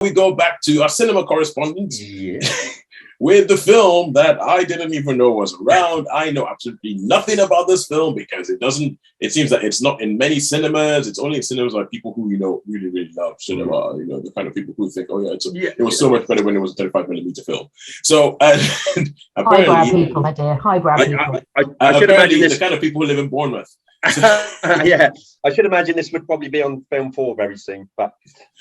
we go back to our cinema correspondence Yeah. with the film that I didn't even know was around. I know absolutely nothing about this film because it seems that it's not in many cinemas. It's only in cinemas by people who, really, really love cinema. The kind of people who think, oh yeah, it was so much better when it was a 35mm film. So, highbrow people, my dear, highbrow people. I should imagine this the kind of people who live in Bournemouth. Yeah, I should imagine this would probably be on film 4 very soon. But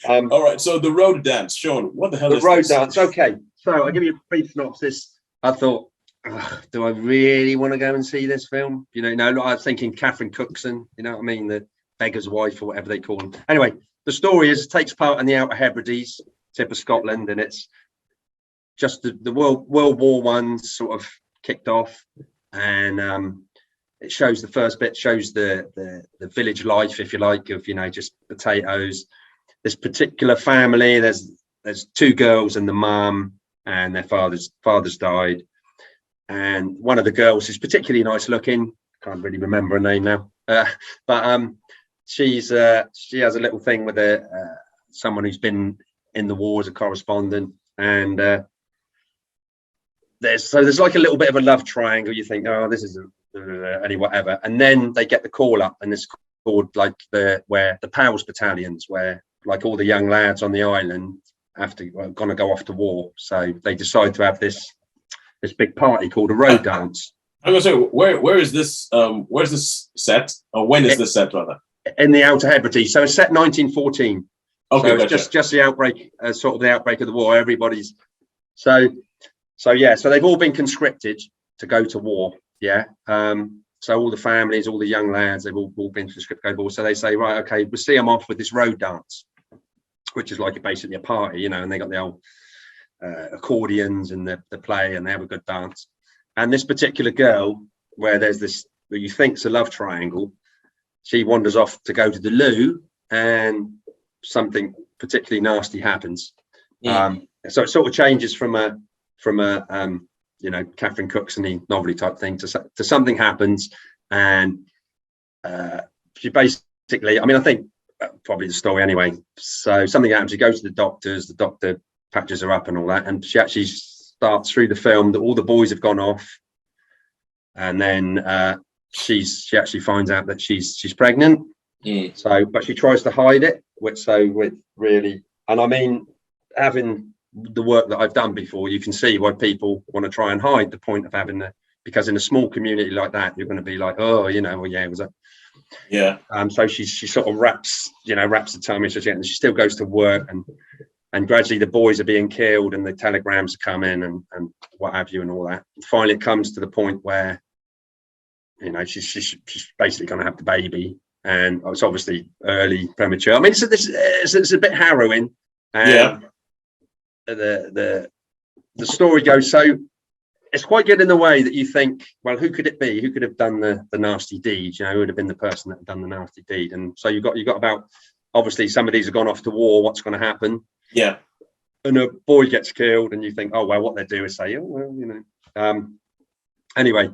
all right, so the road dance, Shaun, what the hell is the road this? dance? Okay, so I'll give you a brief synopsis. I thought, do I really want to go and see this film? I was thinking Catherine Cookson, you know what I mean, the beggar's wife or whatever they call them. Anyway, the story takes part in the Outer Hebrides, tip of Scotland, and it's just the World War I sort of kicked off, and it shows the first bit, shows the village life, if you like, of just potatoes. This particular family, there's 2 girls and the mum, and their fathers died. And one of the girls is particularly nice looking. Can't really remember her name now, but she has a little thing with someone who's been in the war as a correspondent, and there's like a little bit of a love triangle. You think, oh, this is any whatever, and then they get the call up, and it's called like where the PALS battalions, where like all the young lads on the island gonna go off to war. So they decide to have this big party called a road dance. I'm gonna say, where is this? Where's this set? Or when is this set, rather? In the Outer Hebrides. So it's set 1914. Okay, so it's gotcha. just the outbreak, sort of the outbreak of the war. Everybody's so they've all been conscripted to go to war. Yeah. So all the families, all the young lads, they've all been conscripted to go to war. So they say, right, okay, we'll see them off with this road dance, which is like basically a party, and they got the old accordions and the play, and they have a good dance. And this particular girl, where there's this, where you think's a love triangle, she wanders off to go to the loo, and something particularly nasty happens. Yeah. So it sort of changes from a Catherine Cookson-y novelty type thing to something happens, and she basically, I think probably the story anyway. So something happens. She goes to the doctors. The doctor patches her up and all that, and she actually starts through the film that all the boys have gone off, and then she actually finds out that she's pregnant. So, but she tries to hide it, having the work that I've done before, you can see why people want to try and hide the point of having because in a small community like that, you're going to be like, oh, it was a. Yeah. So she sort of wraps the tummy, and she still goes to work, and gradually the boys are being killed, and the telegrams come in, and what have you, and all that. And finally, it comes to the point where, she's basically going to have the baby, and it's obviously early, premature. It's a bit harrowing. And the story goes, so it's quite good in the way that you think, well, who could it be? Who could have done the nasty deed? Who would have been the person that had done the nasty deed? And so you got about, obviously some of these have gone off to war. What's going to happen? Yeah. And a boy gets killed, and you think, oh well, what they do is say, oh well, anyway.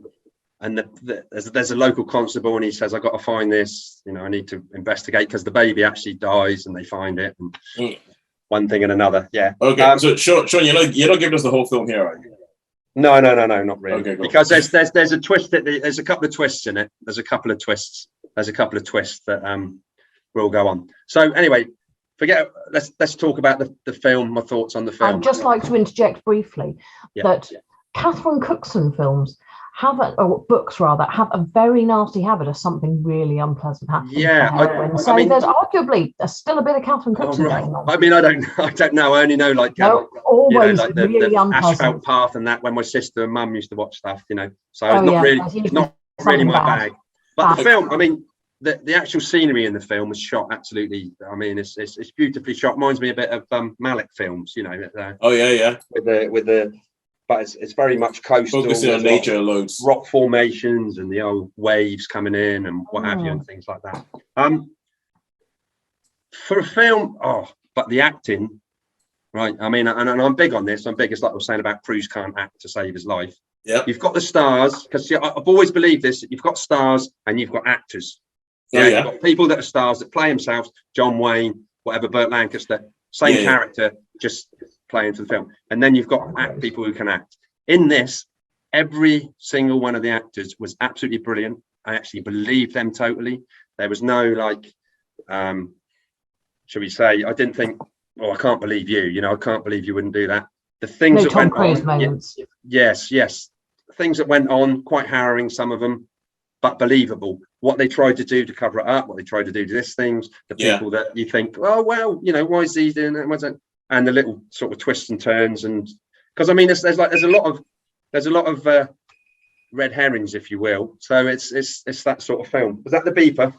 And there's a local constable, and he says, I got to find this. I need to investigate because the baby actually dies, and they find it. And one thing and another. Yeah. Okay. So Shaun, you're not giving us the whole film here, are you? No, not really. Okay, cool. Because there's a twist there's a couple of twists in it. There's a couple of twists that will go on. So anyway, let's talk about the film. My thoughts on the film. I'd just like to interject briefly that Catherine Cookson films books have a very nasty habit of something really unpleasant happening. Yeah, there's arguably still a bit of Catherine Cookson going on. I don't know. I only know always like really unpleasant. Asphalt Path and that, when my sister and mum used to watch stuff, So it's not really my bag. But the film, the actual scenery in the film is shot absolutely. It's beautifully shot. Reminds me a bit of Malick films, Oh yeah. But it's very much coastal. Focusing on nature loads. Rock formations and the old waves coming in and what have you, and things like that. For a film, but the acting, right? And I'm big on this. It's like I was saying about Cruise can't act to save his life. Yeah. You've got the stars, because I've always believed this. You've got stars and you've got actors. You've got people that are stars that play themselves, John Wayne, whatever, Burt Lancaster. same character, just playing for the film. And then you've got people who can act. In this, every single one of the actors was absolutely brilliant. I actually believed them totally. There was no like, shall we say, I didn't think, oh, I can't believe you. You know, I can't believe you wouldn't do that. The things that Tom went Cruise on, moments. yes, things that went on, quite harrowing, some of them, but believable. What they tried to do to cover it up, what they tried to do to this things, the people that you think, oh well, you know, why is he doing that? And the little sort of twists and turns, and because I mean, there's a lot of red herrings, if you will. So it's that sort of film. Was that the beeper?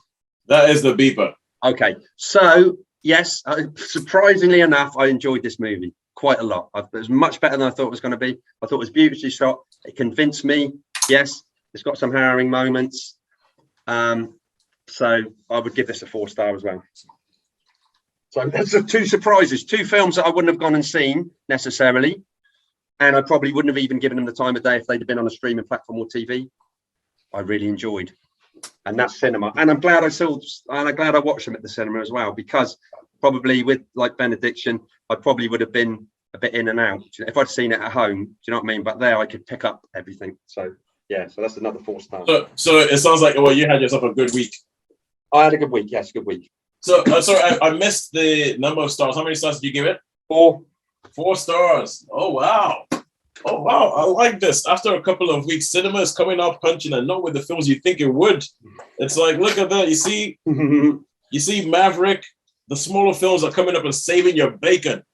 That is the beeper. Okay, so yes, surprisingly enough, I enjoyed this movie quite a lot. It was much better than I thought it was going to be. I thought it was beautifully shot. It convinced me. Yes, it's got some harrowing moments. So I would give this a 4-star as well. So that's 2 surprises, 2 films that I wouldn't have gone and seen necessarily. And I probably wouldn't have even given them the time of day if they'd have been on a streaming platform or TV. I really enjoyed. And that's cinema. And I'm glad I watched them at the cinema as well, because probably with like Benediction, I probably would have been a bit in and out. If I'd seen it at home, do you know what I mean? But there I could pick up everything. So yeah, so that's another 4 stars. So it sounds like, well, you had yourself a good week. I had a good week, yes, good week. So sorry, I missed the number of stars. How many stars did you give it? 4. 4 stars. Oh wow. Oh wow, I like this. After a couple of weeks, cinema is coming out punching, and not with the films you think it would. It's like, look at that. You see Maverick. The smaller films are coming up and saving your bacon.